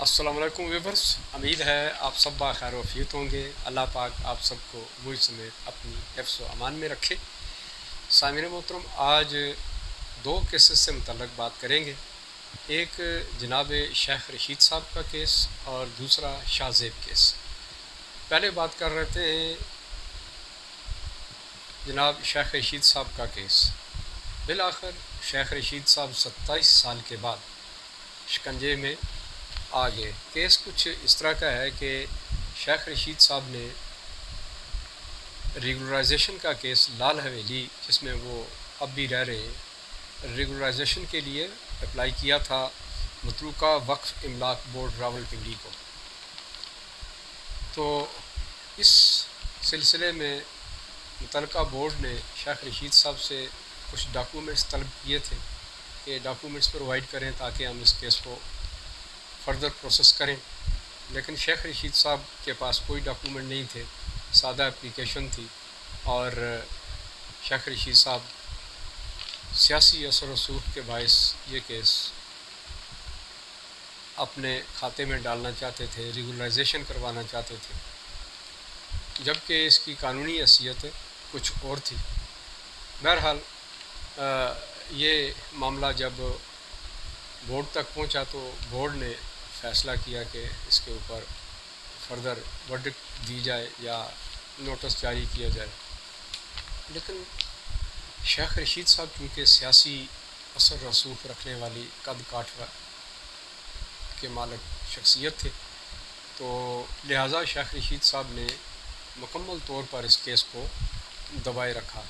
السلام علیکم ویورز، امید ہے آپ سب خیر و عافیت ہوں گے۔ اللہ پاک آپ سب کو مجھ سمیت اپنی حفظ و امان میں رکھے۔ سامعین محترم، آج دو کیسز سے متعلق بات کریں گے۔ ایک جناب شیخ رشید صاحب کا کیس اور دوسرا شاہ زیب کیس۔ پہلے بات کر رہے تھے جناب شیخ رشید صاحب کا کیس۔ بالآخر شیخ رشید صاحب 27 سال کے بعد شکنجے میں آ گئے۔ کیس کچھ اس طرح کا ہے کہ شیخ رشید صاحب نے ریگولرائزیشن کا کیس لال حویلی، جس میں وہ اب بھی رہ رہے ہیں، ریگولرائزیشن کے لیے اپلائی کیا تھا متروکہ وقف املاک بورڈ راولپنڈی کو۔ تو اس سلسلے میں متعلقہ بورڈ نے شیخ رشید صاحب سے کچھ ڈاکومنٹس طلب کیے تھے کہ ڈاکومنٹس پرووائڈ کریں تاکہ ہم اس کیس کو فردر پروسیس کریں، لیکن شیخ رشید صاحب کے پاس کوئی ڈاکومنٹ نہیں تھے، سادہ اپلیکیشن تھی، اور شیخ رشید صاحب سیاسی اثر و رسوخ کے باعث یہ کیس اپنے کھاتے میں ڈالنا چاہتے تھے، ریگولرائزیشن کروانا چاہتے تھے، جبکہ اس کی قانونی حیثیت کچھ اور تھی۔ بہرحال یہ معاملہ جب بورڈ تک پہنچا تو بورڈ نے فیصلہ کیا کہ اس کے اوپر فردر ورڈکٹ دی جائے یا نوٹس جاری کیا جائے، لیکن شیخ رشید صاحب چونکہ سیاسی اثر رسوخ رکھنے والی قد کاٹھ کے مالک شخصیت تھے، تو لہٰذا شیخ رشید صاحب نے مکمل طور پر اس کیس کو دبائے رکھا۔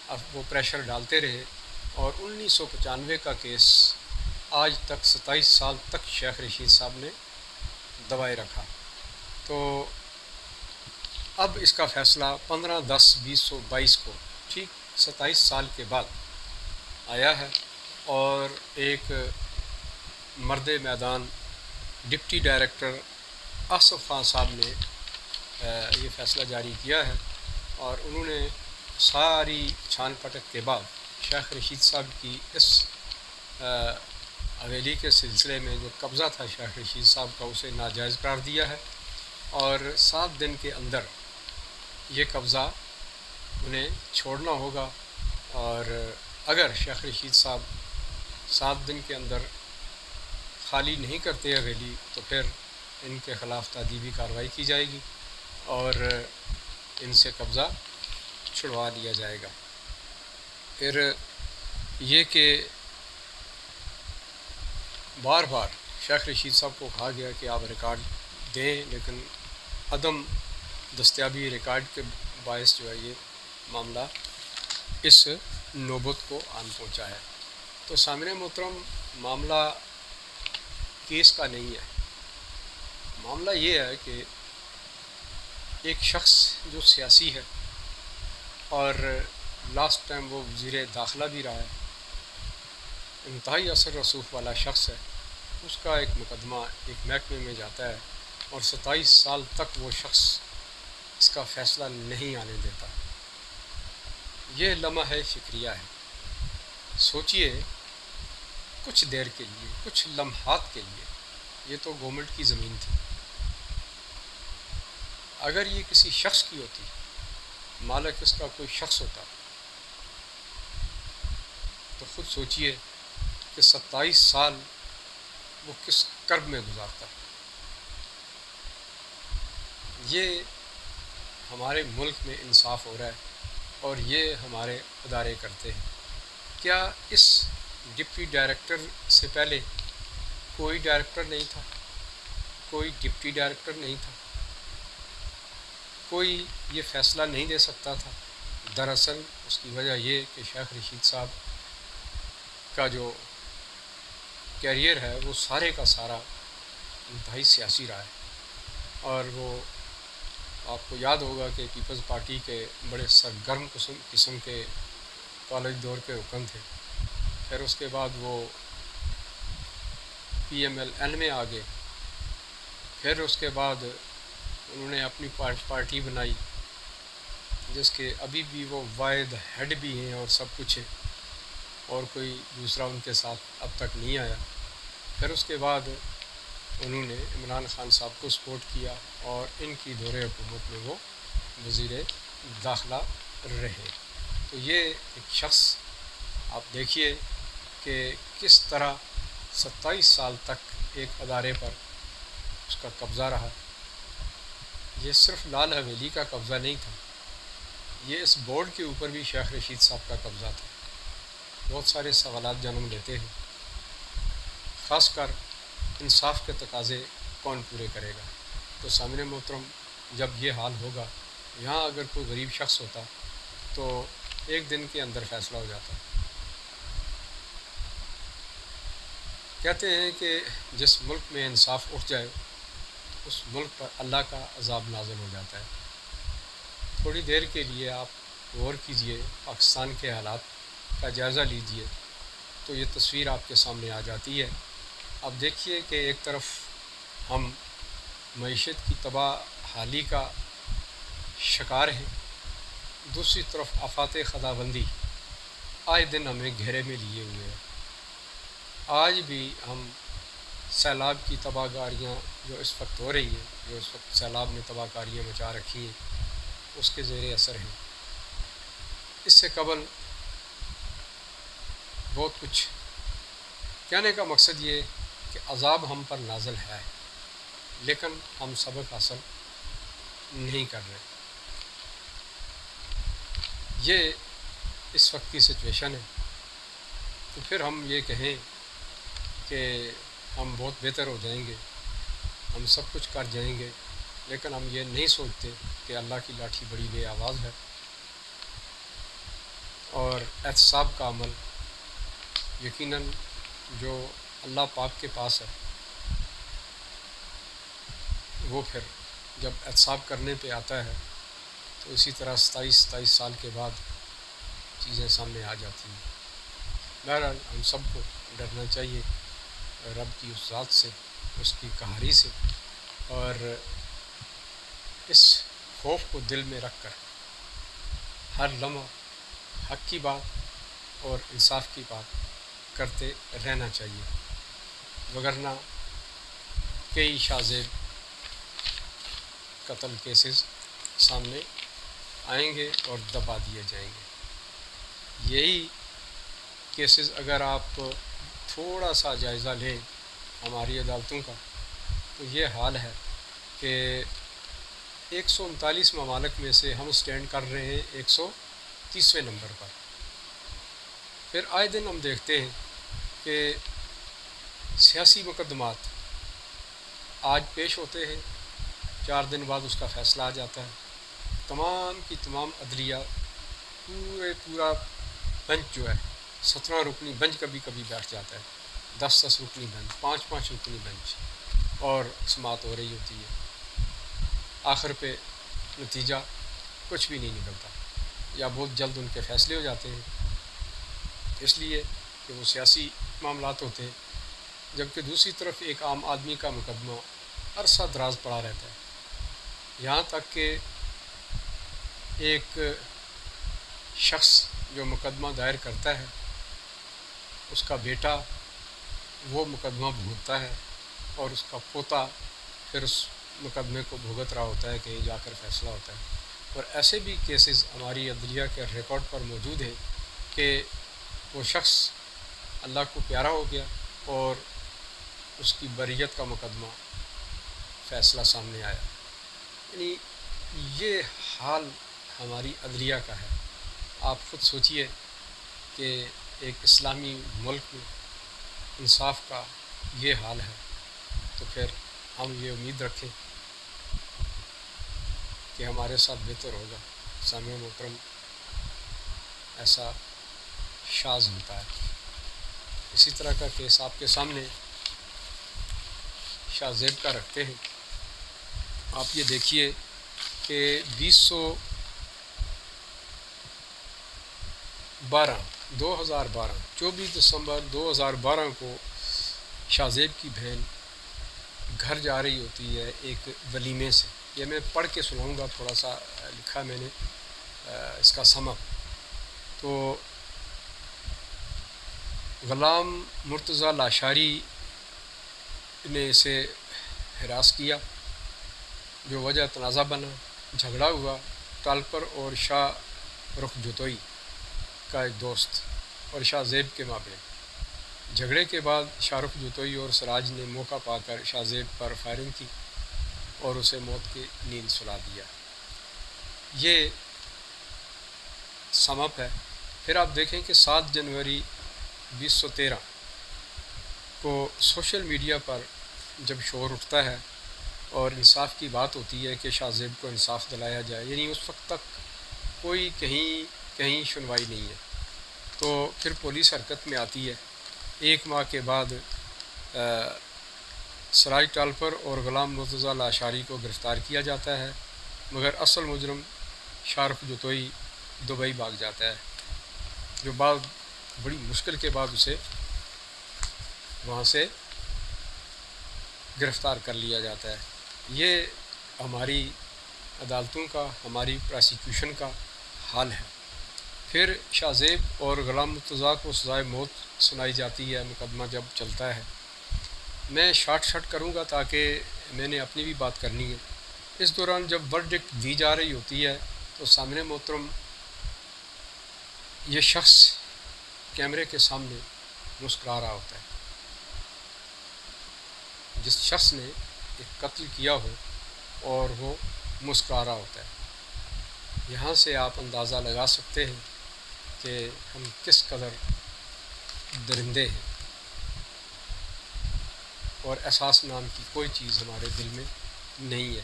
اب وہ پریشر ڈالتے رہے اور 1995 کا کیس آج تک 27 سال تک شیخ رشید صاحب نے دبائے رکھا۔ تو اب اس کا فیصلہ 15/10/2022 کو ٹھیک 27 سال کے بعد آیا ہے، اور ایک مرد میدان ڈپٹی ڈائریکٹر آصف خان صاحب نے یہ فیصلہ جاری کیا ہے، اور انہوں نے ساری چھان پٹک کے بعد شیخ رشید صاحب کی اس حویلی کے سلسلے میں جو قبضہ تھا شیخ رشید صاحب کا، اسے ناجائز قرار دیا ہے، اور 7 دن کے اندر یہ قبضہ انہیں چھوڑنا ہوگا، اور اگر شیخ رشید صاحب 7 دن کے اندر خالی نہیں کرتے حویلی تو پھر ان کے خلاف تادیبی کارروائی کی جائے گی اور ان سے قبضہ چھڑوا لیا جائے گا۔ پھر یہ کہ بار بار شیخ رشید صاحب کو کہا گیا کہ آپ ریکارڈ دیں، لیکن عدم دستیابی ریکارڈ کے باعث جو ہے یہ معاملہ اس نوبت کو آن پہنچا ہے۔ تو سامعین محترم، معاملہ کیس کا نہیں ہے، معاملہ یہ ہے کہ ایک شخص جو سیاسی ہے اور لاسٹ ٹائم وہ وزیر داخلہ بھی رہا ہے، انتہائی اثر رسوخ والا شخص ہے، اس کا ایک مقدمہ ایک محکمے میں جاتا ہے اور 27 سال تک وہ شخص اس کا فیصلہ نہیں آنے دیتا۔ یہ لمحہ فکریہ ہے۔ سوچئے کچھ دیر کے لیے، کچھ لمحات کے لیے، یہ تو گورنمنٹ کی زمین تھی، اگر یہ کسی شخص کی ہوتی، مالک اس کا کوئی شخص ہوتا، تو خود سوچئے کہ 27 سال وہ کس کرب میں گزارتا۔ یہ ہمارے ملک میں انصاف ہو رہا ہے اور یہ ہمارے ادارے کرتے ہیں۔ کیا اس ڈپٹی ڈائریکٹر سے پہلے کوئی ڈائریکٹر نہیں تھا، کوئی ڈپٹی ڈائریکٹر نہیں تھا، کوئی یہ فیصلہ نہیں دے سکتا تھا؟ دراصل اس کی وجہ یہ کہ شیخ رشید صاحب کا جو کیریئر ہے وہ سارے کا سارا انتہائی سیاسی رہا ہے، اور وہ آپ کو یاد ہوگا کہ پیپلز پارٹی کے بڑے سرگرم قسم کے کالج دور کے رکن تھے، پھر اس کے بعد وہ PMLN میں آ گئے، پھر اس کے بعد انہوں نے اپنی پارٹی بنائی جس کے ابھی بھی وہ واحد ہیڈ بھی ہیں اور سب کچھ ہے، اور کوئی دوسرا ان کے ساتھ اب تک نہیں آیا۔ پھر اس کے بعد انہوں نے عمران خان صاحب کو سپورٹ کیا اور ان کی دور حکومت میں وہ وزیر داخلہ رہے۔ تو یہ ایک شخص آپ دیکھیے کہ کس طرح 27 سال تک ایک ادارے پر اس کا قبضہ رہا۔ یہ صرف لال حویلی کا قبضہ نہیں تھا، یہ اس بورڈ کے اوپر بھی شیخ رشید صاحب کا قبضہ تھا۔ بہت سارے سوالات جنم لیتے ہیں، خاص کر انصاف کے تقاضے کون پورے کرے گا۔ تو سامعین محترم، جب یہ حال ہوگا، یہاں اگر کوئی غریب شخص ہوتا تو ایک دن کے اندر فیصلہ ہو جاتا۔ کہتے ہیں کہ جس ملک میں انصاف اٹھ جائے اس ملک پر اللہ کا عذاب نازل ہو جاتا ہے۔ تھوڑی دیر کے لیے آپ غور کیجئے، پاکستان کے حالات کا جائزہ لیجئے تو یہ تصویر آپ کے سامنے آ جاتی ہے۔ اب دیکھیے کہ ایک طرف ہم معیشت کی تباہ حالی کا شکار ہیں، دوسری طرف آفات خداوندی آئے دن ہمیں گھیرے میں لیے ہوئے ہیں۔ آج بھی ہم سیلاب کی تباہ کاریاں جو اس وقت ہو رہی ہیں، جو اس وقت سیلاب نے تباہ کاریاں مچا رکھی ہیں، اس کے زیر اثر ہیں۔ اس سے قبل بہت کچھ کہنے کا مقصد یہ کہ عذاب ہم پر نازل ہے، لیکن ہم سبق حاصل نہیں کر رہے۔ یہ اس وقت کی سچویشن ہے۔ تو پھر ہم یہ کہیں کہ ہم بہت بہتر ہو جائیں گے، ہم سب کچھ کر جائیں گے، لیکن ہم یہ نہیں سوچتے کہ اللہ کی لاٹھی بڑی بے آواز ہے، اور احتساب کا عمل یقیناً جو اللہ پاک کے پاس ہے، وہ پھر جب احتساب کرنے پہ آتا ہے تو اسی طرح 27 سال کے بعد چیزیں سامنے آ جاتی ہیں۔ بہرحال ہم سب کو ڈرنا چاہیے رب کی اس ذات سے، اس کی قہاری سے، اور اس خوف کو دل میں رکھ کر ہر لمحہ حق کی بات اور انصاف کی بات کرتے رہنا چاہیے، وگرنہ کئی شاذیب قتل کیسز سامنے آئیں گے اور دبا دیے جائیں گے۔ یہی کیسز اگر آپ تھوڑا سا جائزہ لیں ہماری عدالتوں کا تو یہ حال ہے کہ 139 ممالک میں سے ہم سٹینڈ کر رہے ہیں 130ویں نمبر پر۔ پھر آئے دن ہم دیکھتے ہیں کہ سیاسی مقدمات آج پیش ہوتے ہیں، 4 دن بعد اس کا فیصلہ آ جاتا ہے۔ تمام کی تمام عدلیہ پورا بنچ جو ہے 17 رکنی بنچ کبھی کبھی بیٹھ جاتا ہے، 10 رکنی بنچ، 5 رکنی بنچ، اور سماعت ہو رہی ہوتی ہے۔ آخر پہ نتیجہ کچھ بھی نہیں نکلتا، یا بہت جلد ان کے فیصلے ہو جاتے ہیں، اس لیے کہ وہ سیاسی معاملات ہوتے ہیں، جبکہ دوسری طرف ایک عام آدمی کا مقدمہ عرصہ دراز پڑا رہتا ہے، یہاں تک کہ ایک شخص جو مقدمہ دائر کرتا ہے اس کا بیٹا وہ مقدمہ بھگتتا ہے، اور اس کا پوتا پھر اس مقدمے کو بھگت رہا ہوتا ہے، کہیں جا کر فیصلہ ہوتا ہے۔ اور ایسے بھی کیسز ہماری عدلیہ کے ریکارڈ پر موجود ہیں کہ وہ شخص اللہ کو پیارا ہو گیا اور اس کی بریت کا مقدمہ فیصلہ سامنے آیا۔ یعنی یہ حال ہماری عدلیہ کا ہے۔ آپ خود سوچئے کہ ایک اسلامی ملک میں انصاف کا یہ حال ہے، تو پھر ہم یہ امید رکھیں کہ ہمارے ساتھ بہتر ہوگا۔ سامع محترم، ایسا شاذ ہوتا ہے۔ اسی طرح کا کیس آپ کے سامنے شاہ زیب کا رکھتے ہیں۔ آپ یہ دیکھیے کہ 24 دسمبر 2012 کو شاہ زیب کی بہن گھر جا رہی ہوتی ہے ایک ولیمے سے۔ یہ میں پڑھ کے سناؤں گا، تھوڑا سا لکھا میں نے اس کا سما۔ تو غلام مرتضیٰ لاشاری نے اسے ہراس کیا، جو وجہ تنازع بنا، جھگڑا ہوا ٹالپر اور شاہ رخ جوتوئی کا ایک دوست اور شاہ زیب کے مابین۔ جھگڑے کے بعد شاہ رخ جوتوئی اور سراج نے موقع پا کر شاہ زیب پر فائرنگ کی اور اسے موت کی نیند سلا دیا۔ یہ سم اپ ہے۔ پھر آپ دیکھیں کہ 7 جنوری 2013 کو سوشل میڈیا پر جب شور اٹھتا ہے اور انصاف کی بات ہوتی ہے کہ شاہ زیب کو انصاف دلایا جائے، یعنی اس وقت تک کوئی کہیں سنوائی نہیں ہے، تو پھر پولیس حرکت میں آتی ہے۔ 1 ماہ کے بعد سراج ٹالپر اور غلام مرتضیٰ لاشاری کو گرفتار کیا جاتا ہے، مگر اصل مجرم شاہ رخ جوتوئی دبئی بھاگ جاتا ہے، جو بعد بڑی مشکل کے بعد اسے وہاں سے گرفتار کر لیا جاتا ہے۔ یہ ہماری عدالتوں کا، ہماری پراسیکیوشن کا حال ہے۔ پھر شاہ زیب اور غلام مرتضیٰ کو سزائے موت سنائی جاتی ہے، مقدمہ جب چلتا ہے۔ میں شارٹ کروں گا تاکہ میں نے اپنی بھی بات کرنی ہے۔ اس دوران جب ورڈکٹ دی جا رہی ہوتی ہے تو سامنے محترم یہ شخص کیمرے کے سامنے مسکرا رہا ہوتا ہے۔ جس شخص نے ایک قتل کیا ہو اور وہ مسکرا رہا ہوتا ہے، یہاں سے آپ اندازہ لگا سکتے ہیں کہ ہم کس قدر درندے ہیں، اور احساس نام کی کوئی چیز ہمارے دل میں نہیں ہے۔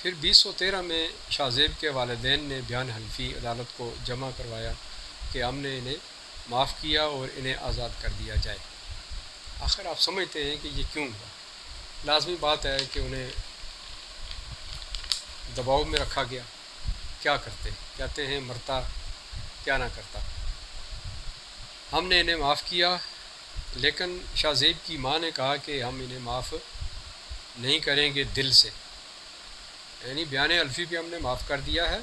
پھر 2013 میں شاہ زیب کے والدین نے بیان حلفی عدالت کو جمع کروایا کہ ہم نے انہیں معاف کیا اور انہیں آزاد کر دیا جائے۔ آخر آپ سمجھتے ہیں کہ یہ کیوں ہوا؟ لازمی بات ہے کہ انہیں دباؤ میں رکھا گیا۔ کیا کرتے؟ کہتے ہیں مرتا کیا نہ کرتا۔ ہم نے انہیں معاف کیا، لیکن شاہ زیب کی ماں نے کہا کہ ہم انہیں معاف نہیں کریں گے دل سے، یعنی بیان حلفی پہ ہم نے معاف کر دیا ہے،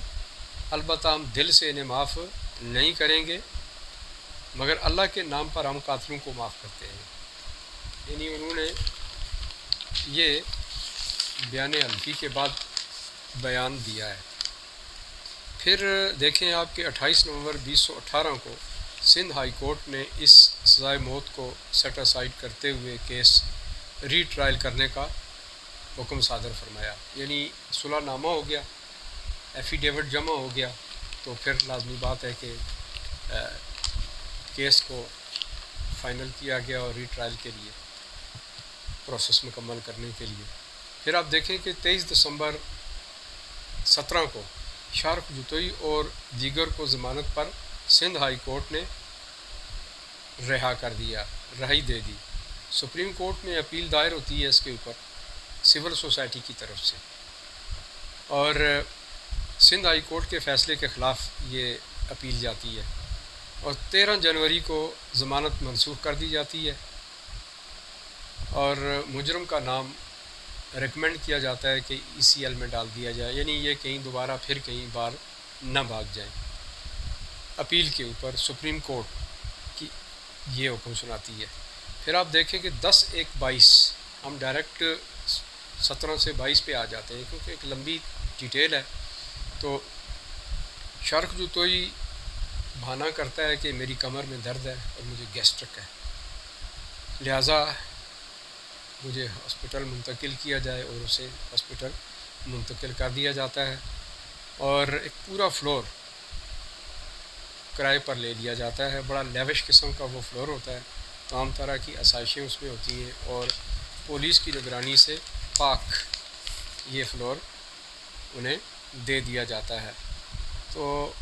البتہ ہم دل سے انہیں معاف نہیں کریں گے، مگر اللہ کے نام پر ہم قاتلوں کو معاف کرتے ہیں۔ یعنی انہوں نے یہ بیان حلفی کے بعد بیان دیا ہے۔ پھر دیکھیں آپ کہ 28 نومبر 2018 کو سندھ ہائی کورٹ نے اس سزائے موت کو سیٹ اسائیڈ کرتے ہوئے کیس ری ٹرائل کرنے کا حکم صادر فرمایا، یعنی صلح نامہ ہو گیا، ایفیڈیوٹ جمع ہو گیا، تو پھر لازمی بات ہے کہ کیس کو فائنل کیا گیا اور ری ٹرائل کے لیے پروسیس مکمل کرنے کے لیے۔ پھر آپ دیکھیں کہ 23 دسمبر 17 کو شاہ رخ جوتوئی اور دیگر کو ضمانت پر سندھ ہائی کورٹ نے رہائی دے دی۔ سپریم کورٹ میں اپیل دائر ہوتی ہے اس کے اوپر سول سوسائٹی کی طرف سے، اور سندھ ہائی کورٹ کے فیصلے کے خلاف یہ اپیل جاتی ہے، اور 13 جنوری کو ضمانت منسوخ کر دی جاتی ہے، اور مجرم کا نام ریکمینڈ کیا جاتا ہے کہ ECL میں ڈال دیا جائے، یعنی یہ کہیں دوبارہ پھر کہیں بار نہ بھاگ جائیں۔ اپیل کے اوپر سپریم کورٹ کی یہ حکم سناتی ہے۔ پھر آپ دیکھیں کہ 10/1/22 ہم ڈائریکٹ 17 سے 22 پہ آ جاتے ہیں کیونکہ ایک لمبی ڈیٹیل ہے۔ تو شاہ رخ جوتوئی بہانہ کرتا ہے کہ میری کمر میں درد ہے اور مجھے گیسٹرک ہے، لہٰذا مجھے ہاسپٹل منتقل کیا جائے، اور اسے ہاسپٹل منتقل کر دیا جاتا ہے، اور ایک پورا فلور کرائے پر لے لیا جاتا ہے۔ بڑا لیوش قسم کا وہ فلور ہوتا ہے، تمام طرح کی آسائشیں اس میں ہوتی ہیں، اور پولیس کی نگرانی سے پاک یہ فلور انہیں دے دیا جاتا ہے۔ تو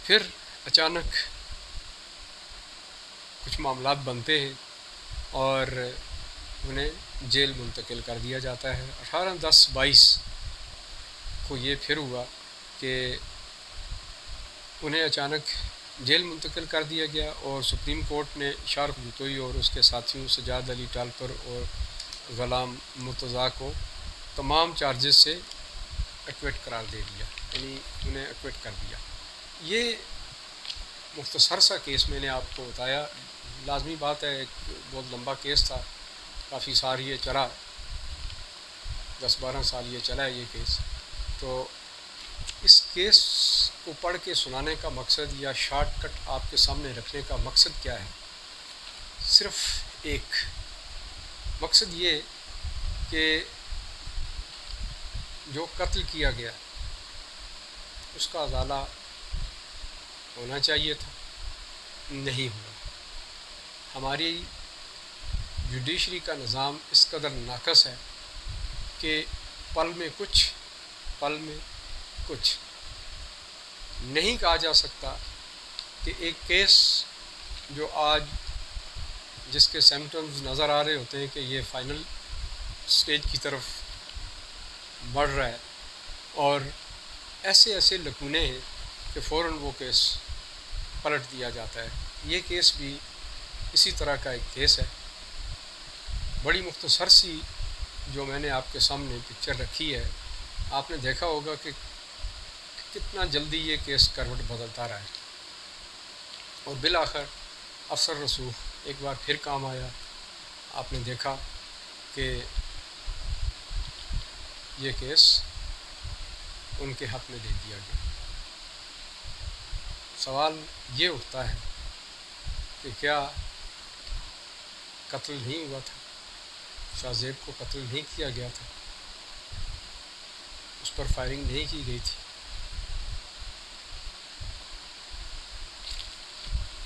پھر اچانک کچھ معاملات بنتے ہیں اور انہیں جیل منتقل کر دیا جاتا ہے۔ 18/10/22 کو یہ پھر ہوا کہ انہیں اچانک جیل منتقل کر دیا گیا، اور سپریم کورٹ نے شاہ رخ جوتوئی اور اس کے ساتھیوں سجاد علی ٹالپر اور غلام مرتضیٰ کو تمام چارجز سے ایکویٹ قرار دے دیا، یعنی انہیں ایکویٹ کر دیا۔ یہ مختصر سا کیس میں نے آپ کو بتایا، لازمی بات ہے ایک بہت لمبا کیس تھا، کافی سال یہ چلا، 10-12 سال یہ چلا ہے یہ کیس. تو اس کیس کو پڑھ کے سنانے کا مقصد یا شارٹ کٹ آپ کے سامنے رکھنے کا مقصد کیا ہے؟ صرف ایک مقصد یہ کہ جو قتل کیا گیا اس کا ازالہ ہونا چاہیے تھا، نہیں ہوا. ہماری جوڈیشری کا نظام اس قدر ناقص ہے کہ پل میں کچھ نہیں کہا جا سکتا کہ ایک کیس جو آج جس کے سمپٹمز نظر آ رہے ہوتے ہیں کہ یہ فائنل سٹیج کی طرف بڑھ رہا ہے، اور ایسے لکونے ہیں کہ فوراً وہ کیس پلٹ دیا جاتا ہے. یہ کیس بھی اسی طرح کا ایک کیس ہے. بڑی مختصر سی جو میں نے آپ کے سامنے پکچر رکھی ہے، آپ نے دیکھا ہوگا کہ کتنا جلدی یہ کیس کروٹ بدلتا رہا ہے، اور بالآخر افسر رسوخ ایک بار پھر کام آیا. آپ نے دیکھا کہ یہ کیس ان کے حق میں دے دیا گیا. سوال یہ اٹھتا ہے کہ کیا قتل نہیں ہوا تھا؟ شاہ زیب کو قتل نہیں کیا گیا تھا؟ اس پر فائرنگ نہیں کی گئی تھی؟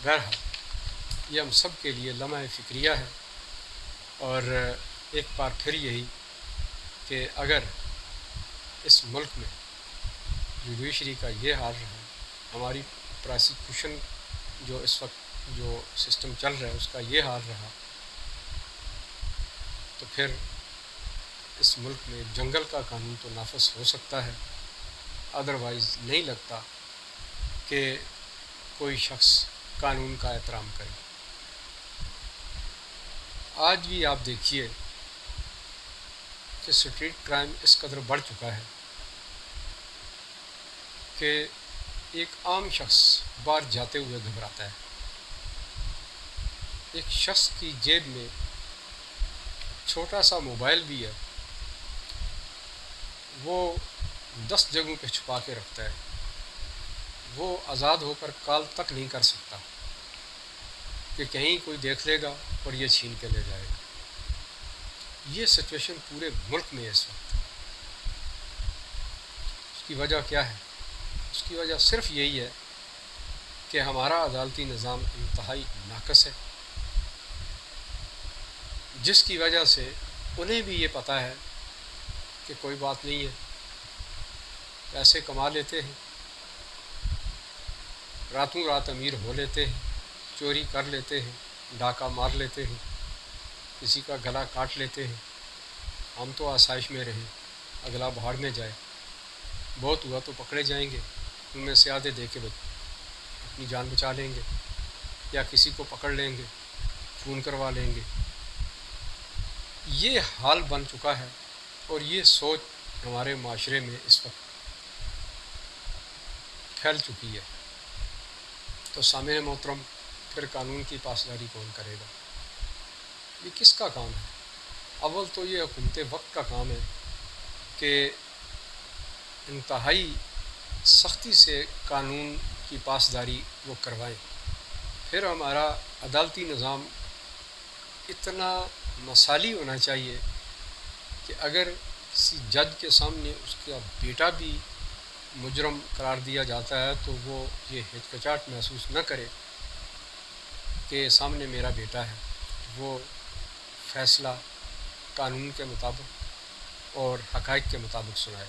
بہرحال یہ ہم سب کے لیے لمحہ فکریہ ہے، اور ایک بار پھر یہی کہ اگر اس ملک میں جوڈیشری کا یہ حال رہا، ہماری پراسیکیوشن جو اس وقت جو سسٹم چل رہا ہے اس کا یہ حال رہا، تو پھر اس ملک میں جنگل کا قانون تو نافذ ہو سکتا ہے، ادروائز نہیں لگتا کہ کوئی شخص قانون کا احترام کرے. آج بھی آپ دیکھیے کہ اسٹریٹ کرائم اس قدر بڑھ چکا ہے کہ ایک عام شخص باہر جاتے ہوئے گھبراتا ہے. ایک شخص کی جیب میں چھوٹا سا موبائل بھی ہے، وہ 10 جگہوں پہ چھپا کے رکھتا ہے. وہ آزاد ہو کر کال تک نہیں کر سکتا کہ کہیں کوئی دیکھ لے گا اور یہ چھین کے لے جائے گا. یہ سچویشن پورے ملک میں ہے اس وقت. اس کی وجہ کیا ہے؟ اس کی وجہ صرف یہی ہے کہ ہمارا عدالتی نظام انتہائی ناقص ہے، جس کی وجہ سے انہیں بھی یہ پتہ ہے کہ کوئی بات نہیں ہے، پیسے کما لیتے ہیں، راتوں رات امیر ہو لیتے ہیں، چوری کر لیتے ہیں، ڈاکہ مار لیتے ہیں، کسی کا گلا کاٹ لیتے ہیں. ہم تو آسائش میں رہیں، اگلا بھاڑ میں جائے، بہت ہوا تو پکڑے جائیں گے، ان میں سے آدھے دے کے اپنی جان بچا لیں گے، یا کسی کو پکڑ لیں گے، خون کروا لیں گے. یہ حال بن چکا ہے، اور یہ سوچ ہمارے معاشرے میں اس وقت پھیل چکی ہے. تو سامعین محترم، پھر قانون کی پاسداری کون کرے گا؟ یہ کس کا کام ہے؟ اول تو یہ حکومت وقت کا کام ہے کہ انتہائی سختی سے قانون کی پاسداری وہ کروائیں. پھر ہمارا عدالتی نظام اتنا مثالی ہونا چاہیے کہ اگر کسی جج کے سامنے اس کا بیٹا بھی مجرم قرار دیا جاتا ہے تو وہ یہ ہچکچاہٹ محسوس نہ کرے کہ سامنے میرا بیٹا ہے. وہ فیصلہ قانون کے مطابق اور حقائق کے مطابق سنائے.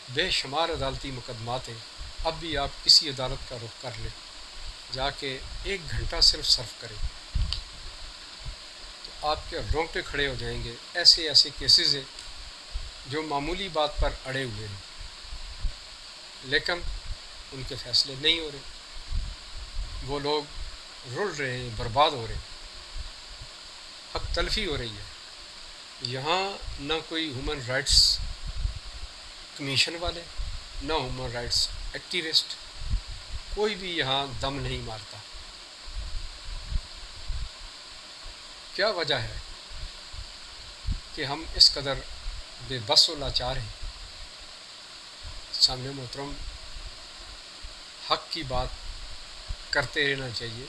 بے شمار عدالتی مقدمات ہیں. اب بھی آپ کسی عدالت کا رخ کر لیں، جا کے 1 گھنٹہ صرف صرف کریں تو آپ کے رونگٹے کھڑے ہو جائیں گے. ایسے کیسز ہیں جو معمولی بات پر اڑے ہوئے ہیں، لیکن ان کے فیصلے نہیں ہو رہے. وہ لوگ رل رہے ہیں، برباد ہو رہے ہیں، حق تلفی ہو رہی ہے. یہاں نہ کوئی ہیومن رائٹس کمیشن والے، نہ ہیومن رائٹس ایکٹیوسٹ، کوئی بھی یہاں دم نہیں مارتا. کیا وجہ ہے کہ ہم اس قدر بے بس و لاچار ہیں. سامنے محترم حق کی بات کرتے رہنا چاہیے.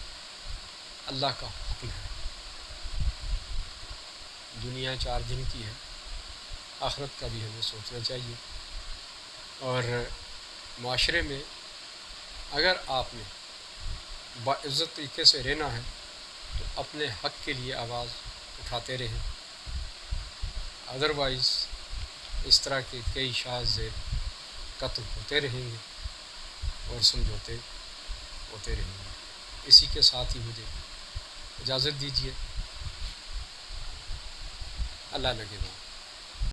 اللہ کا حکم ہے. دنیا 4 دن کی ہے. آخرت کا بھی ہمیں سوچنا چاہیے. اور معاشرے میں اگر آپ نے باعزت طریقے سے رہنا ہے تو اپنے حق کے لیے آواز اٹھاتے رہیں. ادروائز اس طرح کے کئی شاذ زیب قتل ہوتے رہیں گے اور سمجھوتے ہوتے رہیں گے. اسی کے ساتھ ہی مجھے اجازت دیجیے. اللہ نگہبان.